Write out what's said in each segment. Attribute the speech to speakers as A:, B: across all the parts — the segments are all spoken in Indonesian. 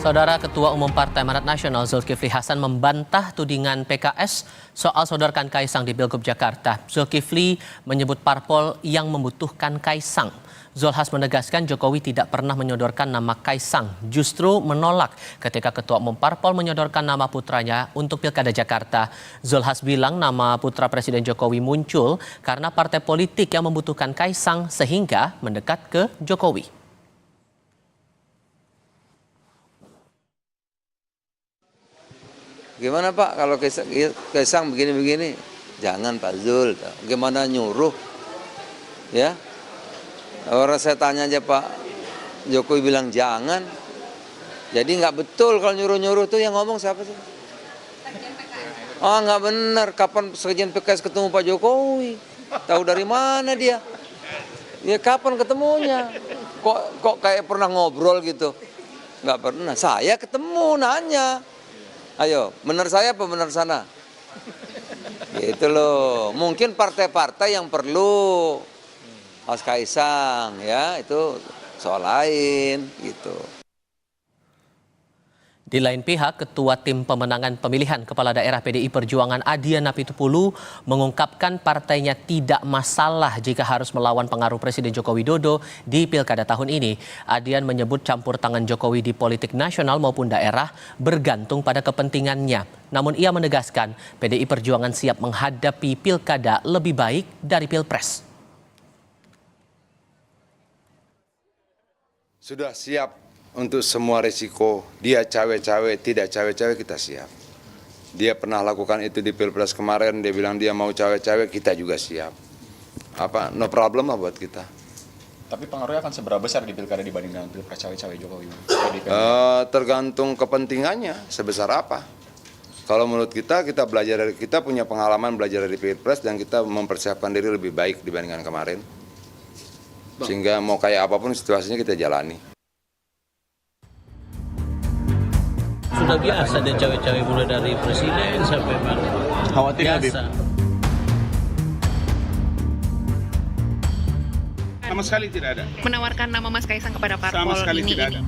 A: Saudara Ketua Umum Partai Amanat Nasional Zulkifli Hasan membantah tudingan PKS soal sodorkan Kaisang di Pilgub Jakarta. Zulkifli menyebut parpol yang membutuhkan Kaisang. Zulhas menegaskan Jokowi tidak pernah menyodorkan nama Kaisang, justru menolak ketika Ketua Umum Parpol menyodorkan nama putranya untuk Pilkada Jakarta. Zulhas bilang nama putra Presiden Jokowi muncul karena partai politik yang membutuhkan Kaisang sehingga mendekat ke Jokowi.
B: Gimana Pak kalau Kaisang begini-begini? Jangan Pak Zul, gimana nyuruh? Ya, orang saya tanya aja Pak Jokowi bilang jangan. Jadi nggak betul kalau nyuruh-nyuruh tuh yang ngomong siapa sih? Oh nggak benar, kapan Sekjen PKS ketemu Pak Jokowi? Tahu dari mana dia? Ya kapan ketemunya? Kok kayak pernah ngobrol gitu? Nggak pernah, saya ketemu nanya. Ayo, benar saya apa benar sana? Gitu loh. Mungkin partai-partai yang perlu Mas Kaisang ya, itu soal lain gitu.
A: Di lain pihak, Ketua Tim Pemenangan Pemilihan Kepala Daerah PDI Perjuangan Adian Apitupulu mengungkapkan partainya tidak masalah jika harus melawan pengaruh Presiden Joko Widodo di Pilkada tahun ini. Adian menyebut campur tangan Jokowi di politik nasional maupun daerah bergantung pada kepentingannya. Namun ia menegaskan PDI Perjuangan siap menghadapi Pilkada lebih baik dari Pilpres.
C: Sudah siap untuk semua risiko, dia cawe-cawe, tidak cawe-cawe kita siap. Dia pernah lakukan itu di Pilpres kemarin, dia bilang dia mau cawe-cawe, kita juga siap. No problem lah buat kita.
D: Tapi pengaruhnya akan seberapa besar di Pilkada dibandingkan Pilpres cawe-cawe Jokowi?
C: Tergantung kepentingannya, sebesar apa. Kalau menurut kita belajar dari kita punya pengalaman belajar dari Pilpres dan kita mempersiapkan diri lebih baik dibandingkan kemarin. Sehingga mau kayak apapun situasinya kita jalani.
E: Sudah biasa dia cawe-cawe mulai dari presiden sampai mana.
D: Khawatir
E: biasa.
F: Sama sekali tidak ada.
G: Menawarkan nama Mas Kaisang kepada parpol
F: Sama sekali
G: ini.
F: tidak ada.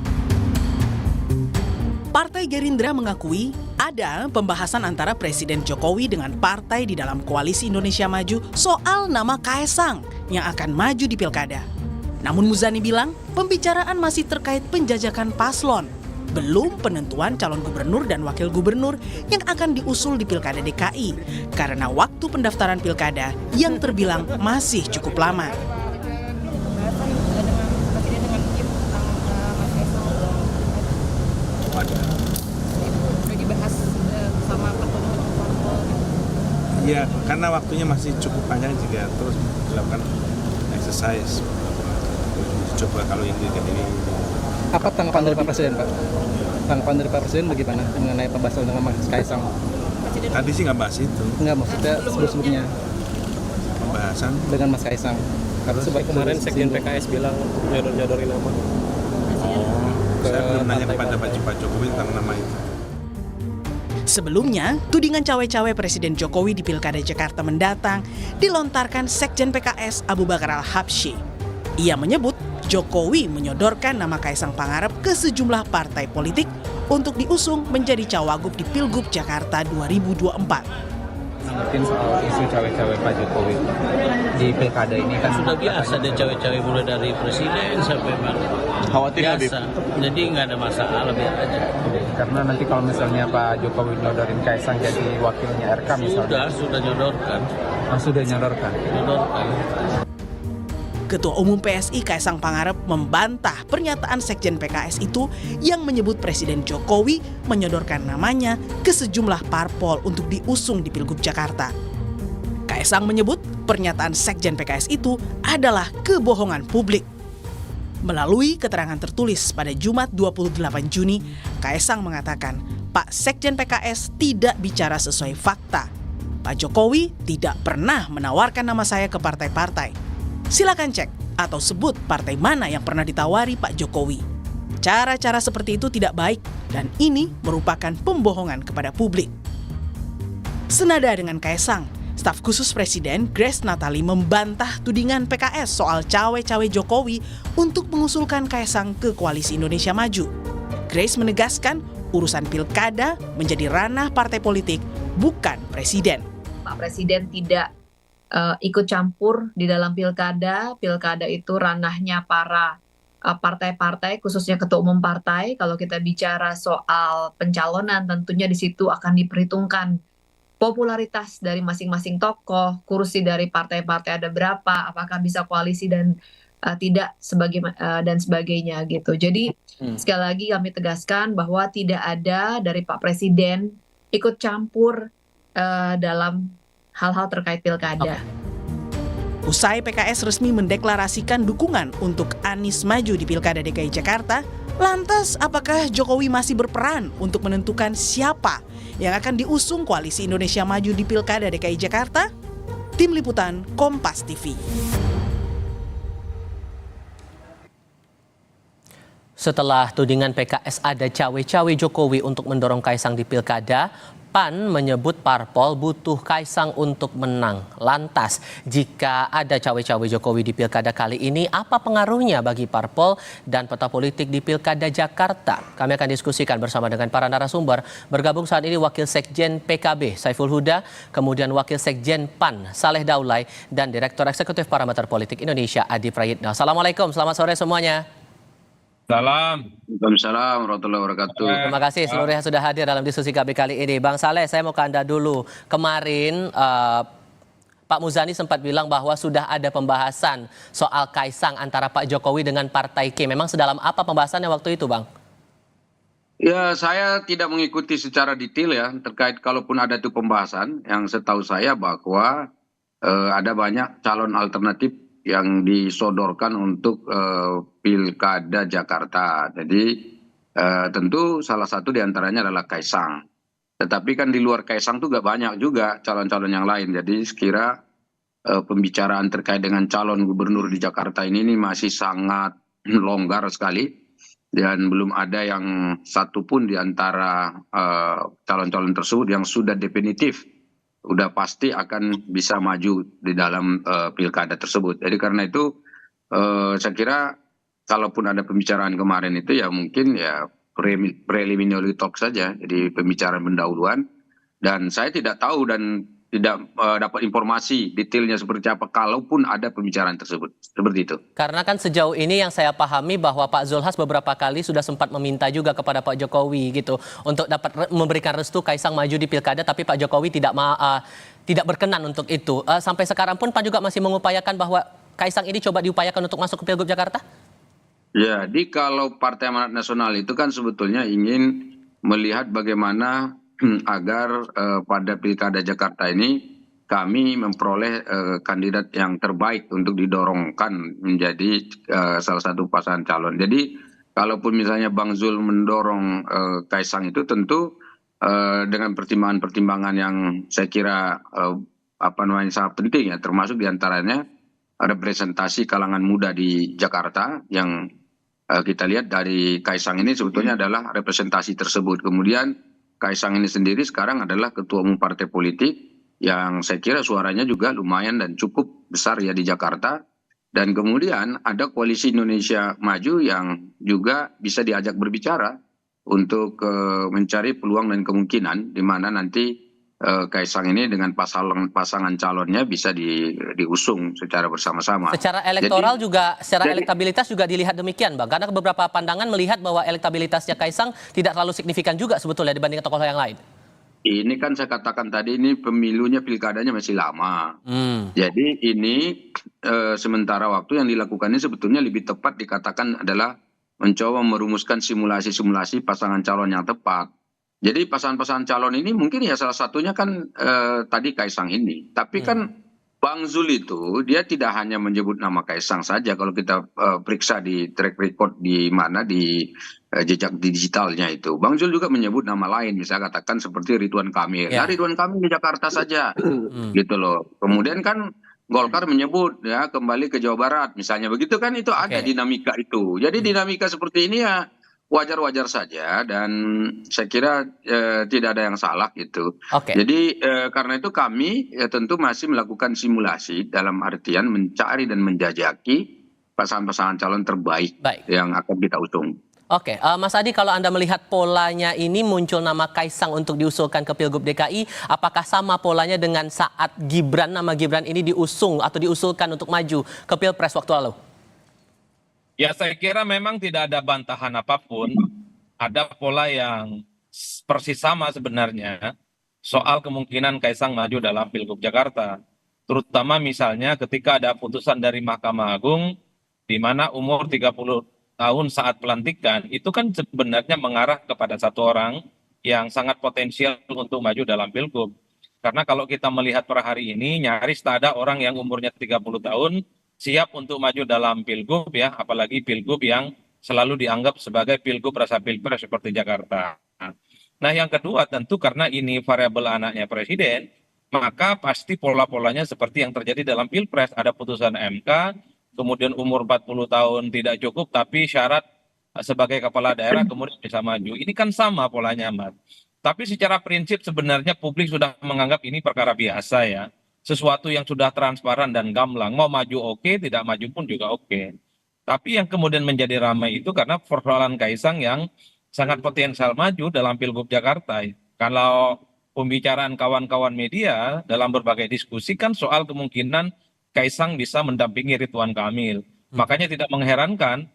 H: Partai Gerindra mengakui ada pembahasan antara Presiden Jokowi dengan partai di dalam Koalisi Indonesia Maju soal nama Kaisang yang akan maju di Pilkada. Namun Muzani bilang pembicaraan masih terkait penjajakan paslon, belum penentuan calon gubernur dan wakil gubernur yang akan diusul di Pilkada DKI karena waktu pendaftaran Pilkada yang terbilang masih cukup lama.
F: Ya, karena waktunya masih cukup panjang juga terus dilakukan exercise. Coba kalau ini.
I: Apa tanggapan dari Pak Presiden, Pak? Tanggapan dari Pak Presiden bagaimana mengenai pembahasan dengan Mas Kaisang?
F: Tadi sih nggak bahas itu.
I: Enggak, maksudnya sebelumnya
F: Pembahasan
I: dengan Mas Kaisang.
E: Sampai kemarin Sekjen PKS bilang nyodorin nama.
F: Saya belum nanya kepada Pak Jokowi tentang nama itu.
H: Sebelumnya, tudingan cawe-cawe Presiden Jokowi di Pilkada Jakarta mendatang dilontarkan Sekjen PKS Abu Bakar Al-Habsyi. Ia menyebut Jokowi menyodorkan nama Kaisang Pangarep ke sejumlah partai politik untuk diusung menjadi cawagup di Pilgub Jakarta 2024.
I: Mungkin soal isu cawe-cawe Pak Jokowi di Pilkada ini kan
E: Sudah biasa dia cawe-cawe mulai dari presiden sampai mana.
D: Khawatir
E: Biasa. Jadi nggak ada masalah, biar aja.
I: karena nanti kalau misalnya Pak Jokowi nyodorin Kaisang jadi wakilnya RK misalnya.
E: Sudah nyodorkan.
I: Sudah nyodorkan.
H: Ketua Umum PSI Kaisang Pangarep membantah pernyataan Sekjen PKS itu yang menyebut Presiden Jokowi menyodorkan namanya ke sejumlah parpol untuk diusung di Pilgub Jakarta. Kaisang menyebut pernyataan Sekjen PKS itu adalah kebohongan publik. Melalui keterangan tertulis pada Jumat 28 Juni, Kaisang mengatakan Pak Sekjen PKS tidak bicara sesuai fakta. Pak Jokowi tidak pernah menawarkan nama saya ke partai-partai. Silakan cek atau sebut partai mana yang pernah ditawari Pak Jokowi. Cara-cara seperti itu tidak baik dan ini merupakan pembohongan kepada publik. Senada dengan Kaisang, staf khusus Presiden Grace Natali membantah tudingan PKS soal cawe-cawe Jokowi untuk mengusulkan Kaisang ke Koalisi Indonesia Maju. Grace menegaskan urusan pilkada menjadi ranah partai politik, bukan presiden.
G: Pak Presiden tidak ikut campur di dalam pilkada. Pilkada itu ranahnya para partai-partai, khususnya ketua umum partai. Kalau kita bicara soal pencalonan, tentunya di situ akan diperhitungkan popularitas dari masing-masing tokoh, kursi dari partai-partai ada berapa, apakah bisa koalisi dan tidak dan sebagainya gitu. Jadi sekali lagi kami tegaskan bahwa tidak ada dari Pak Presiden ikut campur dalam hal-hal terkait pilkada.
H: Usai PKS resmi mendeklarasikan dukungan untuk Anies maju di Pilkada DKI Jakarta, lantas apakah Jokowi masih berperan untuk menentukan siapa yang akan diusung Koalisi Indonesia Maju di Pilkada DKI Jakarta? Tim Liputan Kompas TV.
A: Setelah tudingan PKS ada cawe-cawe Jokowi untuk mendorong Kaisang di Pilkada, PAN menyebut parpol butuh Kaisang untuk menang. Lantas, jika ada cawe-cawe Jokowi di Pilkada kali ini, apa pengaruhnya bagi parpol dan peta politik di Pilkada Jakarta? Kami akan diskusikan bersama dengan para narasumber. Bergabung saat ini Wakil Sekjen PKB Saiful Huda, kemudian Wakil Sekjen PAN Saleh Daulay, dan Direktur Eksekutif Parameter Politik Indonesia Adi Prayitno. Assalamualaikum, selamat sore semuanya.
J: Waalaikumsalam warahmatullahi wabarakatuh.
A: Terima kasih seluruhnya sudah hadir dalam diskusi KB kali ini. Bang Saleh, saya mau ke Anda dulu. Kemarin Pak Muzani sempat bilang bahwa sudah ada pembahasan soal Kaisang antara Pak Jokowi dengan Partai K. Memang sedalam apa pembahasannya waktu itu, Bang?
J: Ya, saya tidak mengikuti secara detail ya terkait kalaupun ada itu pembahasan. Yang setahu saya bahwa ada banyak calon alternatif yang disodorkan untuk Pilkada Jakarta. Jadi tentu salah satu diantaranya adalah Kaisang. Tetapi kan di luar Kaisang tuh gak banyak juga calon-calon yang lain. Jadi sekira pembicaraan terkait dengan calon gubernur di Jakarta ini masih sangat longgar sekali. Dan belum ada yang satupun di antara calon-calon tersebut yang sudah definitif, udah pasti akan bisa maju di dalam pilkada tersebut. Jadi karena itu saya kira kalaupun ada pembicaraan kemarin itu ya mungkin ya preliminary talk saja, jadi pembicaraan pendahuluan. Dan saya tidak tahu dan tidak dapat informasi detailnya seperti apa kalaupun ada pembicaraan tersebut. Seperti itu.
A: Karena kan sejauh ini yang saya pahami bahwa Pak Zulhas beberapa kali sudah sempat meminta juga kepada Pak Jokowi gitu untuk dapat memberikan restu Kaisang maju di pilkada, tapi Pak Jokowi tidak berkenan untuk itu. Sampai sekarang pun Pak juga masih mengupayakan bahwa Kaisang ini coba diupayakan untuk masuk ke Pilgub Jakarta?
J: Jadi kalau Partai Amanat Nasional itu kan sebetulnya ingin melihat bagaimana agar pada Pilkada Jakarta ini kami memperoleh kandidat yang terbaik untuk didorongkan menjadi salah satu pasangan calon. Jadi kalaupun misalnya Bang Zul mendorong Kaisang itu tentu dengan pertimbangan-pertimbangan yang saya kira sangat penting ya, termasuk diantaranya representasi kalangan muda di Jakarta yang kita lihat dari Kaisang ini sebetulnya adalah representasi tersebut. Kemudian Kaisang ini sendiri sekarang adalah ketua umum partai politik yang saya kira suaranya juga lumayan dan cukup besar ya di Jakarta. Dan kemudian ada Koalisi Indonesia Maju yang juga bisa diajak berbicara untuk mencari peluang dan kemungkinan di mana nanti Kaisang ini dengan pasangan calonnya bisa diusung secara bersama-sama.
A: Secara elektoral secara elektabilitas juga dilihat demikian, Bang. Karena beberapa pandangan melihat bahwa elektabilitasnya Kaisang tidak terlalu signifikan juga sebetulnya dibandingkan tokoh yang lain.
J: Ini kan saya katakan tadi ini pemilunya pilkadanya masih lama. Jadi ini sementara waktu yang dilakukan ini sebetulnya lebih tepat dikatakan adalah mencoba merumuskan simulasi-simulasi pasangan calon yang tepat. Jadi pasangan-pasangan calon ini mungkin ya salah satunya kan tadi Kaisang ini. Tapi kan Bang Zul itu dia tidak hanya menyebut nama Kaisang saja. Kalau kita periksa di track record di mana di jejak digitalnya itu. Bang Zul juga menyebut nama lain. Misalnya katakan seperti Ridwan Kamil. Nah, Ridwan Kamil di Jakarta saja. Gitu loh. Kemudian kan Golkar menyebut ya kembali ke Jawa Barat. Misalnya begitu kan itu ada dinamika itu. Jadi dinamika seperti ini ya wajar-wajar saja dan saya kira tidak ada yang salah gitu. Jadi karena itu kami tentu masih melakukan simulasi dalam artian mencari dan menjajaki pasangan-pasangan calon terbaik yang akan kita usung.
A: Oke, Mas Adi, kalau Anda melihat polanya ini muncul nama Kaisang untuk diusulkan ke Pilgub DKI, apakah sama polanya dengan saat nama Gibran ini diusung atau diusulkan untuk maju ke Pilpres waktu lalu?
K: Ya, saya kira memang tidak ada bantahan apapun. Ada pola yang persis sama sebenarnya soal kemungkinan Kaisang maju dalam Pilgub Jakarta. Terutama misalnya ketika ada putusan dari Mahkamah Agung di mana umur 30 tahun saat pelantikan itu kan sebenarnya mengarah kepada satu orang yang sangat potensial untuk maju dalam Pilgub. Karena kalau kita melihat per hari ini nyaris tak ada orang yang umurnya 30 tahun siap untuk maju dalam Pilgub ya, apalagi Pilgub yang selalu dianggap sebagai Pilgub rasa Pilpres seperti Jakarta. Nah, yang kedua tentu karena ini variabel anaknya presiden, maka pasti pola-polanya seperti yang terjadi dalam Pilpres. Ada putusan MK, kemudian umur 40 tahun tidak cukup, tapi syarat sebagai kepala daerah kemudian bisa maju. Ini kan sama polanya, Mas. Tapi secara prinsip sebenarnya publik sudah menganggap ini perkara biasa ya. Sesuatu yang sudah transparan dan gamblang. Mau maju oke, tidak maju pun juga oke. Tapi yang kemudian menjadi ramai itu karena persoalan Kaisang yang sangat potensial maju dalam Pilgub Jakarta. Kalau pembicaraan kawan-kawan media dalam berbagai diskusi kan soal kemungkinan Kaisang bisa mendampingi Ridwan Kamil. Makanya tidak mengherankan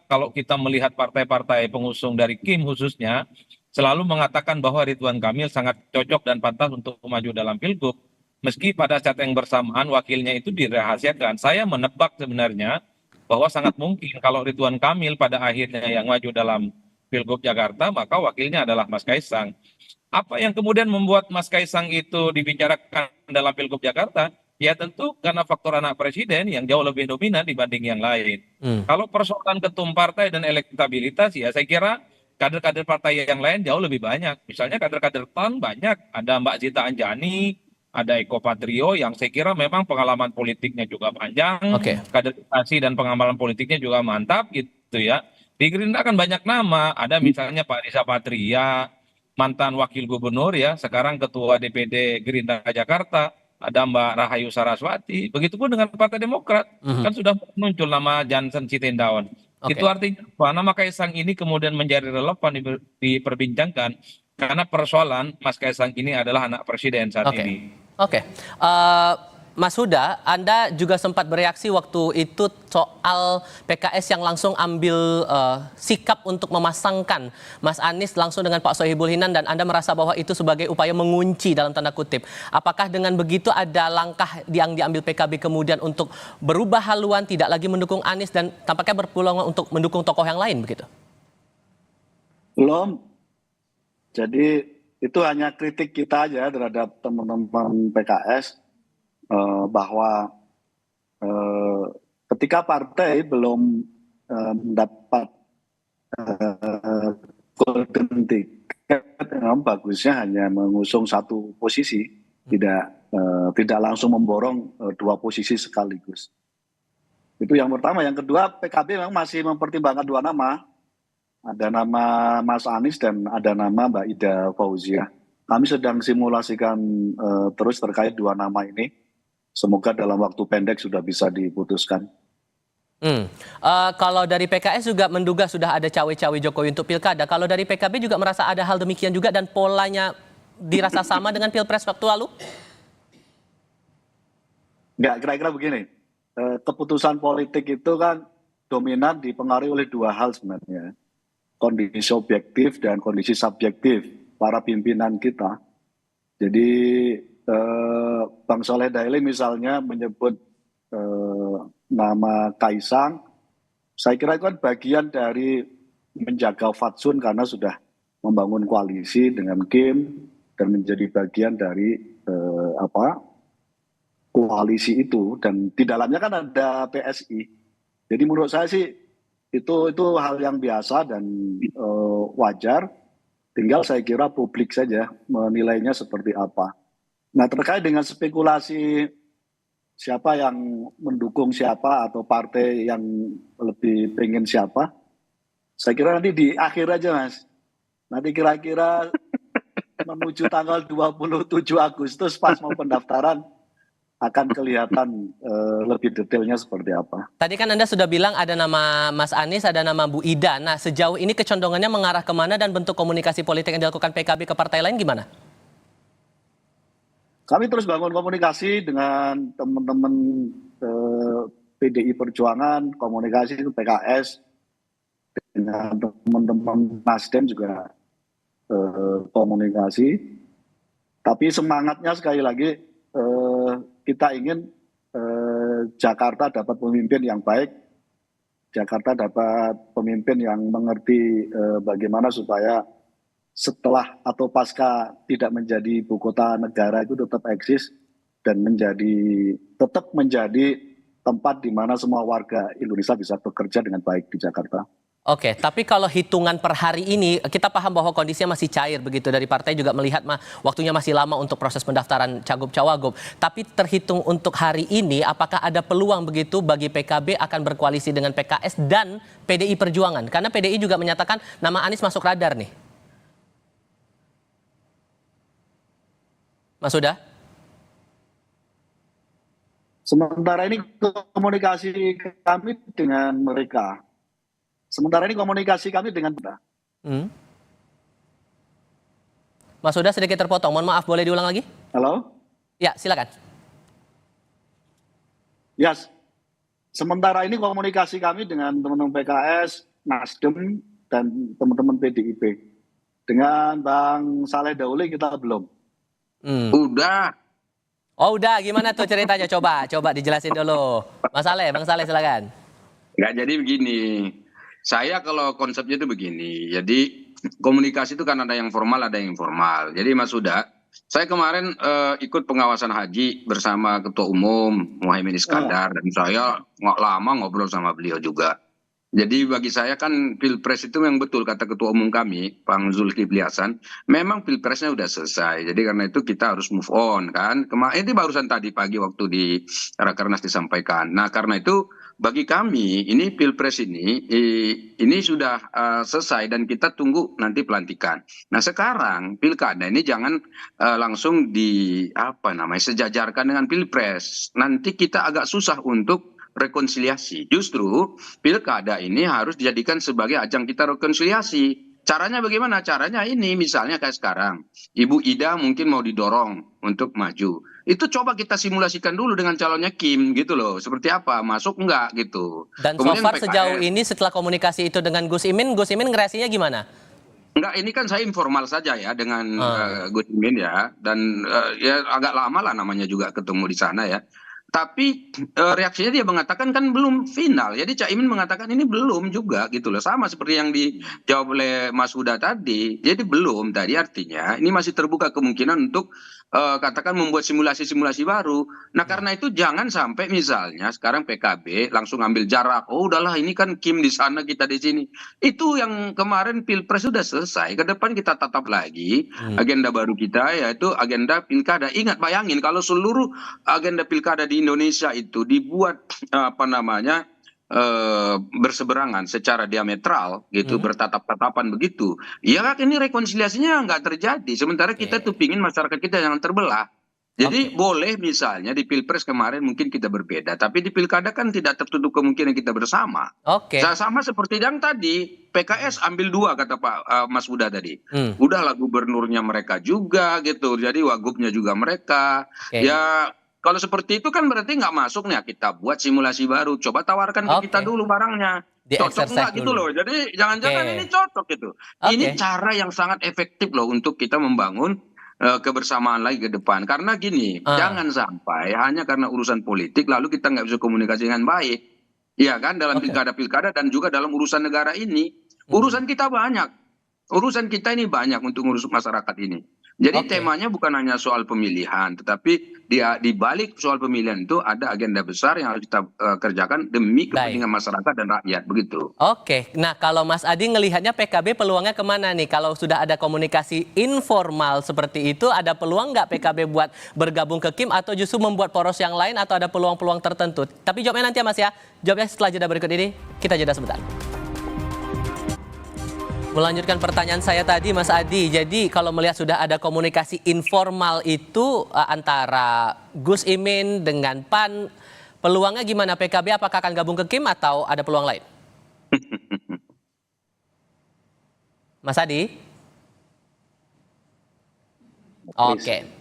K: kalau kita melihat partai-partai pengusung dari Kim khususnya selalu mengatakan bahwa Ridwan Kamil sangat cocok dan pantas untuk maju dalam Pilgub. Meski pada saat yang bersamaan wakilnya itu dirahasiakan. Saya menebak sebenarnya bahwa sangat mungkin kalau Ridwan Kamil pada akhirnya yang maju dalam Pilgub Jakarta, maka wakilnya adalah Mas Kaisang. Apa yang kemudian membuat Mas Kaisang itu dibicarakan dalam Pilgub Jakarta? Ya tentu karena faktor anak presiden yang jauh lebih dominan dibanding yang lain. Kalau persoalan ketum partai dan elektabilitas, ya saya kira kader-kader partai yang lain jauh lebih banyak. Misalnya kader-kader PAN banyak, ada Mbak Zita Anjani, ada Eko Patrio yang saya kira memang pengalaman politiknya juga panjang, kaderisasi dan pengamalan politiknya juga mantap gitu ya. Di Gerindra kan banyak nama, ada misalnya Pak Riza Patria, mantan wakil gubernur ya, sekarang ketua DPD Gerindra Jakarta, ada Mbak Rahayu Saraswati, begitupun dengan Partai Demokrat, kan sudah muncul nama Johnson Sitindaun. Itu artinya apa? Nama Kaisang ini kemudian menjadi relevan diperbincangkan karena persoalan Mas Kaisang ini adalah anak presiden saat ini.
A: Mas Huda, Anda juga sempat bereaksi waktu itu soal PKS yang langsung ambil sikap untuk memasangkan Mas Anies langsung dengan Pak Sohibul Hinan dan Anda merasa bahwa itu sebagai upaya mengunci dalam tanda kutip. Apakah dengan begitu ada langkah yang diambil PKB kemudian untuk berubah haluan, tidak lagi mendukung Anies dan tampaknya berpeluang untuk mendukung tokoh yang lain begitu?
L: Belum. Jadi itu hanya kritik kita aja terhadap teman-teman PKS. Bahwa ketika partai belum mendapat golden ticket, bagusnya hanya mengusung satu posisi, tidak langsung memborong dua posisi sekaligus. Itu yang pertama. Yang kedua, PKB memang masih mempertimbangkan dua nama. Ada nama Mas Anies dan ada nama Mbak Ida Fauzia. Kami sedang simulasikan terus terkait dua nama ini. Semoga dalam waktu pendek sudah bisa diputuskan.
A: Kalau dari PKS juga menduga sudah ada cawe-cawe Jokowi untuk pilkada. Kalau dari PKB juga merasa ada hal demikian juga dan polanya dirasa sama dengan Pilpres waktu lalu?
L: Enggak, kira-kira begini. Keputusan politik itu kan dominan dipengaruhi oleh dua hal sebenarnya. Kondisi objektif dan kondisi subjektif para pimpinan kita. Jadi Bang Soleh Daily misalnya menyebut nama Kaisang, saya kira itu kan bagian dari menjaga fatsun karena sudah membangun koalisi dengan Kim dan menjadi bagian dari koalisi itu, dan di dalamnya kan ada PSI. Jadi menurut saya sih itu hal yang biasa dan wajar. Tinggal saya kira publik saja menilainya seperti apa. Nah, terkait dengan spekulasi siapa yang mendukung siapa atau partai yang lebih pengen siapa, saya kira nanti di akhir aja, Mas. Nanti kira-kira menuju tanggal 27 Agustus pas mau pendaftaran, akan kelihatan lebih detailnya seperti apa.
A: Tadi kan Anda sudah bilang ada nama Mas Anies, ada nama Bu Ida. Nah, sejauh ini kecondongannya mengarah kemana dan bentuk komunikasi politik yang dilakukan PKB ke partai lain gimana?
L: Kami terus bangun komunikasi dengan teman-teman PDI Perjuangan, komunikasi ke PKS, dengan teman-teman Nasdem juga komunikasi. Tapi semangatnya sekali lagi kita ingin Jakarta dapat pemimpin yang baik, Jakarta dapat pemimpin yang mengerti bagaimana supaya setelah atau pasca tidak menjadi ibu kota negara itu tetap eksis dan tetap menjadi tempat di mana semua warga Indonesia bisa bekerja dengan baik di Jakarta.
A: Oke, tapi kalau hitungan per hari ini, kita paham bahwa kondisinya masih cair begitu. Dari partai juga melihat waktunya masih lama untuk proses pendaftaran Cagup-Cawagup. Tapi terhitung untuk hari ini, apakah ada peluang begitu bagi PKB akan berkoalisi dengan PKS dan PDI Perjuangan? Karena PDI juga menyatakan nama Anies masuk radar nih. Mas Huda?
L: Sementara ini komunikasi kami dengan mereka.
A: Mas Huda sedikit terpotong. Mohon maaf, boleh diulang lagi?
L: Halo?
A: Ya, silakan.
L: Yes. Sementara ini komunikasi kami dengan teman-teman PKS, Nasdem, dan teman-teman PDIP. Dengan Bang Saleh Daule kita belum.
J: Udah.
A: Oh udah, gimana tuh ceritanya? Coba dijelasin dulu. Bang Saleh silakan.
J: Nggak, jadi begini. Saya kalau konsepnya itu begini. Jadi komunikasi itu kan ada yang formal, ada yang informal. Jadi Mas Huda, saya kemarin ikut pengawasan haji bersama Ketua Umum Muhaimin Iskandar. Dan saya nggak lama ngobrol sama beliau juga. Jadi bagi saya kan Pilpres itu yang betul kata Ketua Umum kami, Bang Zulkifli Hasan, memang Pilpresnya udah selesai. Jadi karena itu kita harus move on kan. Ini barusan tadi pagi waktu di Rakernas disampaikan. Nah karena itu bagi kami ini Pilpres ini sudah selesai dan kita tunggu nanti pelantikan. Nah sekarang Pilkada ini jangan langsung sejajarkan dengan Pilpres. Nanti kita agak susah untuk rekonsiliasi. Justru Pilkada ini harus dijadikan sebagai ajang kita rekonsiliasi. Caranya bagaimana? Caranya ini misalnya kayak sekarang. Ibu Ida mungkin mau didorong untuk maju. Itu coba kita simulasikan dulu dengan calonnya Kim gitu loh. Seperti apa? Masuk enggak gitu.
A: Dan
J: kemudian
A: so far
J: PKS,
A: sejauh ini setelah komunikasi itu dengan Gus Imin ngereaksinya gimana?
J: Enggak, ini kan saya informal saja ya dengan Gus Imin ya. Dan ya agak lama lah namanya juga ketemu di sana ya. Tapi reaksinya dia mengatakan kan belum final. Jadi Cak Imin mengatakan ini belum juga gitu loh. Sama seperti yang dijawab oleh Mas Huda tadi. Jadi belum tadi artinya ini masih terbuka kemungkinan untuk katakan membuat simulasi-simulasi baru. Nah karena itu jangan sampai misalnya sekarang PKB langsung ambil jarak. Oh udahlah ini kan Kim di sana kita di sini. Itu yang kemarin Pilpres sudah selesai. Ke depan kita tatap lagi agenda baru kita yaitu agenda Pilkada. Ingat bayangin kalau seluruh agenda Pilkada di Indonesia itu dibuat berseberangan secara diametral gitu, bertatap-tatapan begitu. Ya kan ini rekonsiliasinya nggak terjadi. Sementara kita tuh pingin masyarakat kita jangan terbelah. Jadi boleh misalnya di Pilpres kemarin mungkin kita berbeda, tapi di Pilkada kan tidak tertutup kemungkinan kita bersama. Sama seperti yang tadi PKS ambil dua kata Pak Mas Huda tadi. Udahlah gubernurnya mereka juga gitu, jadi wagubnya juga mereka. Ya kalau seperti itu kan berarti nggak masuk nih. Kita buat simulasi baru, coba tawarkan ke kita dulu barangnya. Cocok nggak gitu loh. Jadi jangan-jangan ini cocok gitu. Ini cara yang sangat efektif loh untuk kita membangun kebersamaan lagi ke depan. Karena gini, jangan sampai hanya karena urusan politik lalu kita nggak bisa komunikasi dengan baik. Iya kan, dalam pilkada-pilkada dan juga dalam urusan negara ini. Urusan kita banyak. Urusan kita ini banyak untuk ngurus masyarakat ini. Jadi temanya bukan hanya soal pemilihan, tetapi di balik soal pemilihan itu ada agenda besar yang harus kita kerjakan demi kepentingan masyarakat dan rakyat, begitu.
A: Oke, nah kalau Mas Adi ngelihatnya PKB peluangnya kemana nih? Kalau sudah ada komunikasi informal seperti itu, ada peluang nggak PKB buat bergabung ke Kim atau justru membuat poros yang lain atau ada peluang-peluang tertentu? Tapi jawabnya nanti ya Mas ya, jawabnya setelah jeda berikut ini, kita jeda sebentar. Melanjutkan pertanyaan saya tadi, Mas Adi. Jadi kalau melihat sudah ada komunikasi informal itu antara Gus Imin dengan PAN, peluangnya gimana? PKB apakah akan gabung ke Kim atau ada peluang lain? Mas Adi? Oke.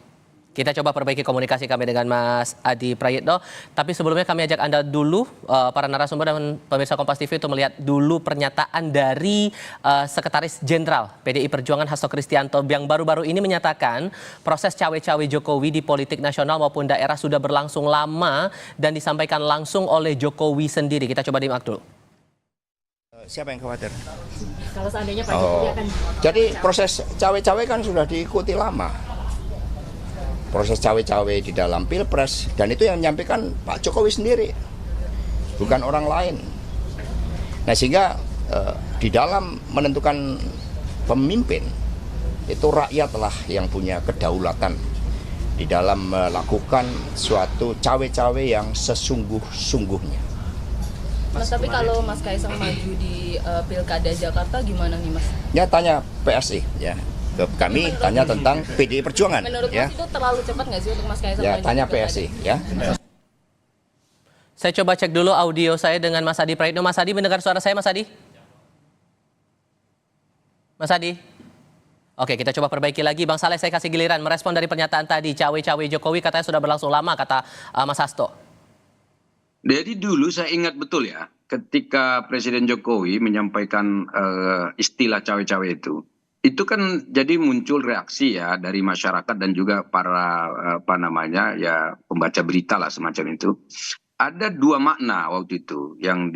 A: Kita coba perbaiki komunikasi kami dengan Mas Adi Prayitno. Tapi sebelumnya kami ajak Anda dulu, para narasumber dan pemirsa Kompas TV, untuk melihat dulu pernyataan dari Sekretaris Jenderal PDI Perjuangan Hasto Kristianto yang baru-baru ini menyatakan proses cawe-cawe Jokowi di politik nasional maupun daerah sudah berlangsung lama dan disampaikan langsung oleh Jokowi sendiri. Kita coba disimak dulu.
M: Siapa yang khawatir?
N: Kalau seandainya Pak Jokowi akan...
M: Jadi proses cawe-cawe kan sudah diikuti lama. Proses cawe-cawe di dalam Pilpres, dan itu yang menyampaikan Pak Jokowi sendiri, bukan orang lain. Nah, sehingga di dalam menentukan pemimpin, itu rakyatlah yang punya kedaulatan di dalam melakukan suatu cawe-cawe yang sesungguh-sungguhnya.
N: Mas, tapi kalau Mas Kaisang maju di Pilkada Jakarta gimana nih, Mas?
M: Ya, tanya PSI, ya. Kami tanya tentang PDI Perjuangan.
N: Menurut
M: ya.
N: Mas itu terlalu cepat nggak sih untuk Mas Kaisang?
M: Ya, tanya PSI, ya.
A: Saya coba cek dulu audio saya dengan Mas Adi Prayitno. Mas Adi mendengar suara saya, Mas Adi? Mas Adi? Oke, kita coba perbaiki lagi. Bang Saleh, saya kasih giliran merespon dari pernyataan tadi. Cawe-cawe Jokowi katanya sudah berlangsung lama, kata Mas Hasto.
J: Jadi dulu saya ingat betul ya, ketika Presiden Jokowi menyampaikan istilah cawe-cawe itu kan jadi muncul reaksi ya dari masyarakat dan juga para pembaca berita lah semacam itu. Ada dua makna waktu itu yang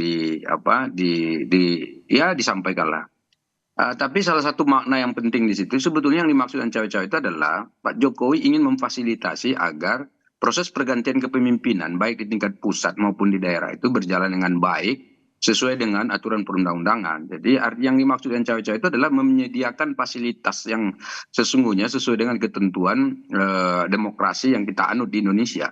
J: disampaikan lah. Tapi salah satu makna yang penting di situ sebetulnya yang dimaksudkan cawe-cawe itu adalah Pak Jokowi ingin memfasilitasi agar proses pergantian kepemimpinan baik di tingkat pusat maupun di daerah itu berjalan dengan baik sesuai dengan aturan perundang-undangan. Jadi yang dimaksudkan cawe-cawe itu adalah menyediakan fasilitas yang sesungguhnya sesuai dengan ketentuan demokrasi yang kita anut di Indonesia.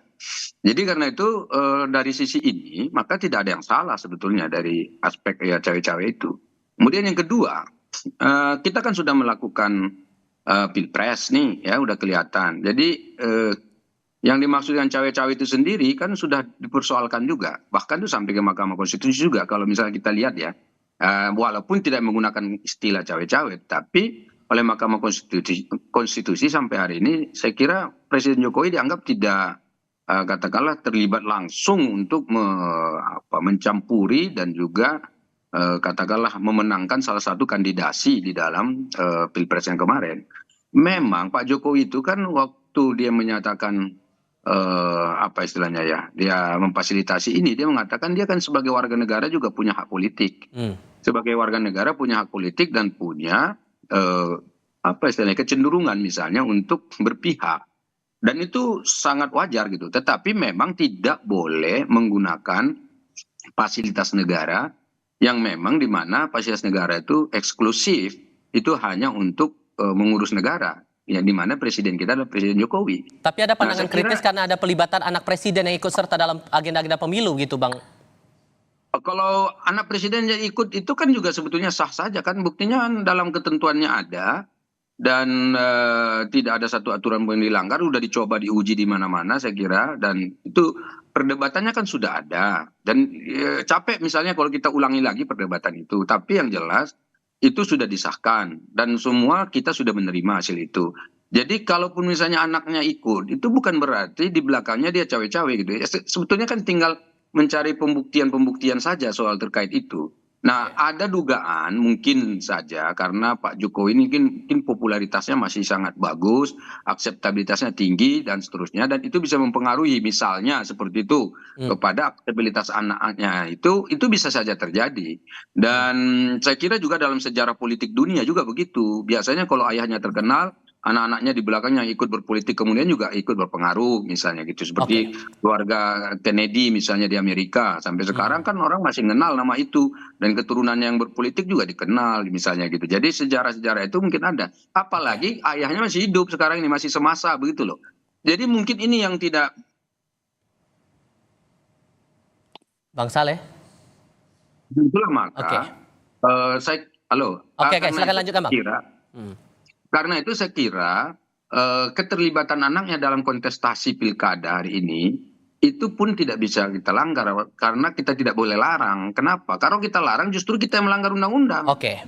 J: Jadi karena itu dari sisi ini maka tidak ada yang salah sebetulnya dari aspek cawe-cawe itu. Kemudian yang kedua, kita kan sudah melakukan Pilpres nih ya, udah kelihatan. Jadi yang dimaksudkan cawe-cawe itu sendiri kan sudah dipersoalkan juga. Bahkan itu sampai ke Mahkamah Konstitusi juga kalau misalnya kita lihat ya. Walaupun tidak menggunakan istilah cawe-cawe, tapi oleh Mahkamah Konstitusi sampai hari ini saya kira Presiden Jokowi dianggap tidak katakanlah terlibat langsung untuk mencampuri dan juga katakanlah memenangkan salah satu kandidasi di dalam Pilpres yang kemarin. Memang Pak Jokowi itu kan waktu dia menyatakan istilahnya ya, dia memfasilitasi ini, dia mengatakan dia kan sebagai warga negara juga punya hak politik. Sebagai warga negara punya hak politik dan punya istilahnya kecenderungan misalnya untuk berpihak. Dan itu sangat wajar gitu. Tetapi memang tidak boleh menggunakan fasilitas negara yang memang di mana fasilitas negara itu eksklusif, itu hanya untuk mengurus negara. Ya, di mana presiden kita adalah Presiden Jokowi.
A: Tapi ada pandangan kritis karena ada pelibatan anak presiden yang ikut serta dalam agenda-agenda pemilu gitu, Bang.
J: Kalau anak presiden yang ikut itu kan juga sebetulnya sah saja kan, buktinya kan dalam ketentuannya ada dan tidak ada satu aturan pun yang dilanggar, sudah dicoba diuji di mana-mana saya kira, dan itu perdebatannya kan sudah ada dan capek misalnya kalau kita ulangi lagi perdebatan itu, tapi yang jelas itu sudah disahkan dan semua kita sudah menerima hasil itu. Jadi kalaupun misalnya anaknya ikut, itu bukan berarti di belakangnya dia cawe-cawe gitu. Sebetulnya kan tinggal mencari pembuktian-pembuktian saja soal terkait itu. Nah, ada dugaan mungkin saja karena Pak Jokowi ini mungkin popularitasnya masih sangat bagus, akseptabilitasnya tinggi dan seterusnya, dan itu bisa mempengaruhi misalnya seperti itu kepada akseptabilitas anaknya, itu bisa saja terjadi. Dan saya kira juga dalam sejarah politik dunia juga begitu. Biasanya kalau ayahnya terkenal, anak-anaknya di belakangnya ikut berpolitik kemudian juga ikut berpengaruh misalnya gitu, seperti keluarga Kennedy misalnya di Amerika sampai sekarang kan orang masih mengenal nama itu dan keturunannya yang berpolitik juga dikenal misalnya gitu. Jadi sejarah-sejarah itu mungkin ada, apalagi ayahnya masih hidup sekarang ini, masih semasa begitu loh. Jadi mungkin ini yang tidak. Bang
A: Saleh,
J: itulah maka Halo.
A: Oke,
J: Karena
A: silakan
J: itu
A: lanjutkan, Bang.
J: Karena itu saya kira keterlibatan anaknya dalam kontestasi pilkada hari ini itu pun tidak bisa kita langgar karena kita tidak boleh larang. Kenapa? Kalau kita larang justru kita yang melanggar undang-undang.
A: Oke.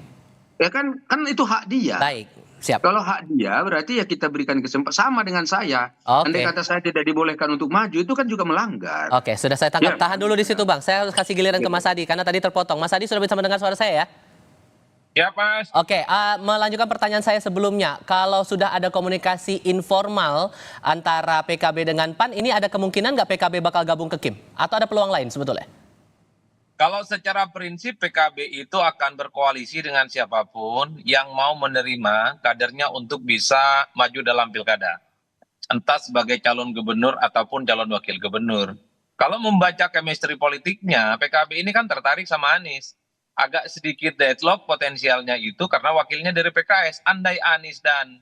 J: Ya kan itu hak dia.
A: Baik, siap.
J: Kalau hak dia berarti ya kita berikan kesempatan sama dengan saya. Andai kata saya tidak dibolehkan untuk maju itu kan juga melanggar.
A: Oke, sudah saya tangkap.
J: Ya.
A: Tahan dulu di situ, Bang. Saya harus kasih giliran ke Mas Adi karena tadi terpotong. Mas Adi sudah bisa mendengar suara saya ya?
K: Ya, Mas.
A: Oke, melanjutkan pertanyaan saya sebelumnya. Kalau sudah ada komunikasi informal antara PKB dengan PAN, ini ada kemungkinan nggak PKB bakal gabung ke KIM? Atau ada peluang lain sebetulnya?
K: Kalau secara prinsip PKB itu akan berkoalisi dengan siapapun yang mau menerima kadernya untuk bisa maju dalam pilkada. Entah sebagai calon gubernur ataupun calon wakil gubernur. Kalau membaca chemistry politiknya, PKB ini kan tertarik sama Anies. Agak sedikit deadlock potensialnya itu karena wakilnya dari PKS. Andai Anies dan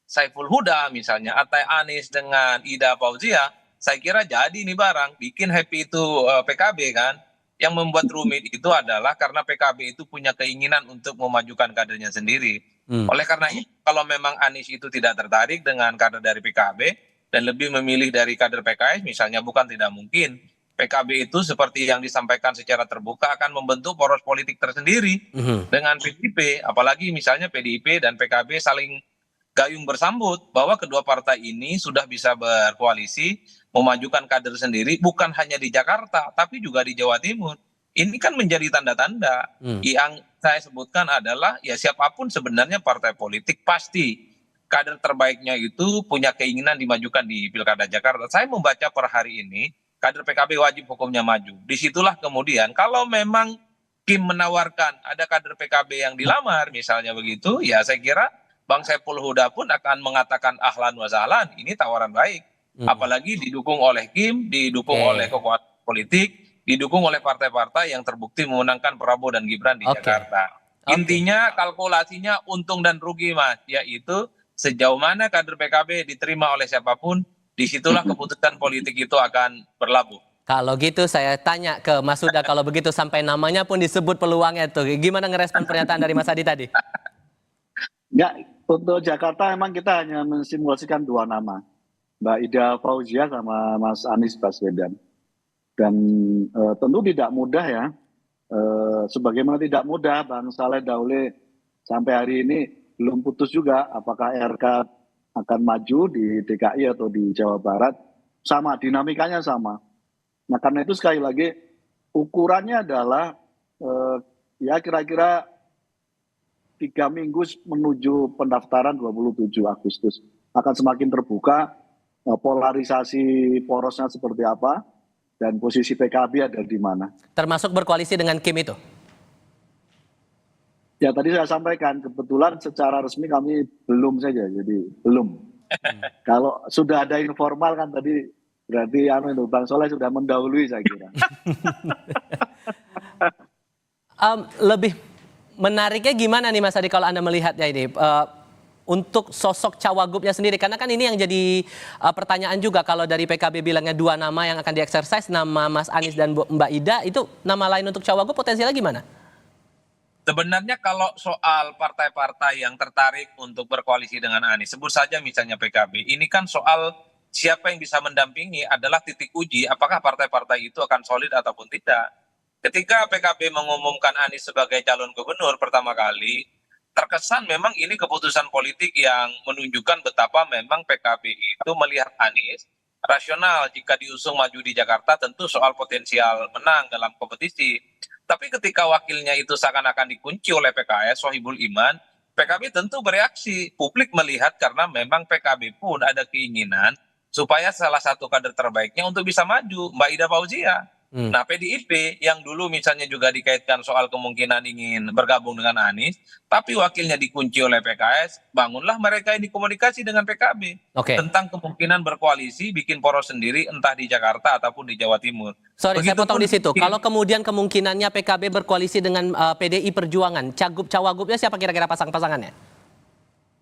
K: Saiful Huda misalnya, atau Anies dengan Ida Fauzia, saya kira jadi ini barang. Bikin happy itu PKB kan. Yang membuat rumit itu adalah karena PKB itu punya keinginan untuk memajukan kadernya sendiri. Oleh karena itu, kalau memang Anies itu tidak tertarik dengan kader dari PKB dan lebih memilih dari kader PKS, misalnya bukan tidak mungkin. PKB itu seperti yang disampaikan secara terbuka akan membentuk poros politik tersendiri dengan PDIP. Apalagi misalnya PDIP dan PKB saling gayung bersambut bahwa kedua partai ini sudah bisa berkoalisi memajukan kader sendiri bukan hanya di Jakarta tapi juga di Jawa Timur. Ini kan menjadi tanda-tanda. Yang saya sebutkan adalah ya siapapun sebenarnya partai politik pasti kader terbaiknya itu punya keinginan dimajukan di Pilkada Jakarta. Saya membaca per hari ini kader PKB wajib hukumnya maju. Disitulah kemudian kalau memang Kim menawarkan ada kader PKB yang dilamar misalnya begitu, ya saya kira Bang Saiful Huda pun akan mengatakan ahlan wa sahlan, ini tawaran baik. Apalagi didukung oleh Kim, didukung oleh kekuatan politik, didukung oleh partai-partai yang terbukti memenangkan Prabowo dan Gibran di Jakarta. Intinya kalkulasinya untung dan rugi, Mas, yaitu sejauh mana kader PKB diterima oleh siapapun, disitulah keputusan politik itu akan berlabuh.
A: Kalau gitu saya tanya ke Mas Huda, kalau begitu sampai namanya pun disebut peluangnya tuh. Gimana ngerespon pernyataan dari Mas Adi tadi?
L: Ya, untuk Jakarta memang kita hanya mensimulasikan dua nama. Mbak Ida Fauzia sama Mas Anies Baswedan. Dan tentu tidak mudah ya. Sebagaimana tidak mudah Bang Saleh Daule sampai hari ini belum putus juga apakah RK akan maju di DKI atau di Jawa Barat, sama dinamikanya sama. Nah karena itu sekali lagi ukurannya adalah ya kira-kira 3 minggu menuju pendaftaran 27 Agustus akan semakin terbuka polarisasi porosnya seperti apa dan posisi PKB ada di mana.
A: Termasuk berkoalisi dengan Kim itu?
L: Ya tadi saya sampaikan, kebetulan secara resmi kami belum saja, jadi belum. Kalau sudah ada informal kan tadi berarti Bang Soleh sudah mendahului saya kira.
A: Lebih menariknya gimana nih Mas Adi kalau Anda melihatnya ini? Untuk sosok Cawagupnya sendiri, karena kan ini yang jadi pertanyaan juga kalau dari PKB bilangnya 2 nama yang akan dieksersis, nama Mas Anies dan Mbak Ida, itu nama lain untuk Cawagup potensialnya gimana?
K: Sebenarnya kalau soal partai-partai yang tertarik untuk berkoalisi dengan Anies, sebut saja misalnya PKB, ini kan soal siapa yang bisa mendampingi adalah titik uji apakah partai-partai itu akan solid ataupun tidak. Ketika PKB mengumumkan Anies sebagai calon gubernur pertama kali, terkesan memang ini keputusan politik yang menunjukkan betapa memang PKB itu melihat Anies rasional jika diusung maju di Jakarta tentu soal potensial menang dalam kompetisi. Tapi ketika wakilnya itu seakan-akan dikunci oleh PKS, Sohibul Iman, PKB tentu bereaksi. Publik melihat karena memang PKB pun ada keinginan supaya salah satu kader terbaiknya untuk bisa maju, Mbak Ida Fauzia. Nah PDIP yang dulu misalnya juga dikaitkan soal kemungkinan ingin bergabung dengan Anies, tapi wakilnya dikunci oleh PKS, bangunlah mereka ini komunikasi dengan PKB tentang kemungkinan berkoalisi, bikin poros sendiri entah di Jakarta ataupun di Jawa Timur.
A: Sorry, saya potong di situ. Kalau kemudian kemungkinannya PKB berkoalisi dengan PDI Perjuangan, Cagup-Cawagupnya siapa kira-kira pasangannya?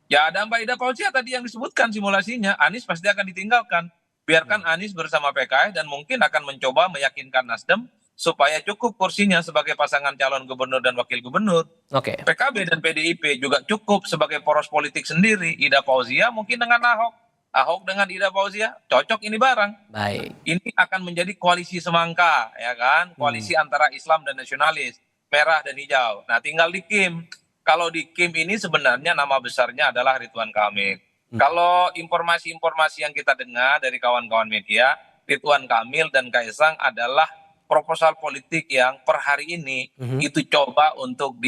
K: Ya ada Mbak Ida Fauzia tadi yang disebutkan simulasinya, Anies pasti akan ditinggalkan. Biarkan Anies bersama PKS dan mungkin akan mencoba meyakinkan Nasdem supaya cukup kursinya sebagai pasangan calon gubernur dan wakil gubernur.
A: Oke.
K: PKB dan PDIP juga cukup sebagai poros politik sendiri. Ida Fauzia mungkin dengan Ahok, Ahok dengan Ida Fauzia, cocok ini bareng.
A: Baik.
K: Ini akan menjadi koalisi semangka, ya kan? Koalisi antara Islam dan nasionalis, merah dan hijau. Nah, tinggal di Kim. Kalau di Kim ini sebenarnya nama besarnya adalah Ridwan Kamil. Kalau informasi-informasi yang kita dengar dari kawan-kawan media, Ridwan Kamil dan Kaisang adalah proposal politik yang per hari ini itu coba untuk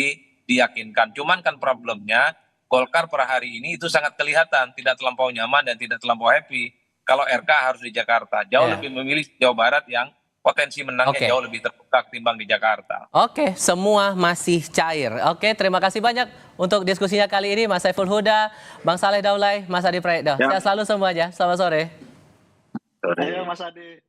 K: diyakinkan. Cuman kan problemnya Golkar per hari ini itu sangat kelihatan tidak terlampau nyaman dan tidak terlampau happy kalau RK harus di Jakarta. Jauh lebih memilih Jawa Barat yang potensi menangnya jauh lebih terbuka ketimbang di Jakarta.
A: Oke, semua masih cair. Oke, terima kasih banyak untuk diskusinya kali ini Mas Saiful Huda, Bang Saleh Daulay, Mas Adi Praetno. Sehat selalu semuanya. Selamat sore.
L: Ayo Mas Adi.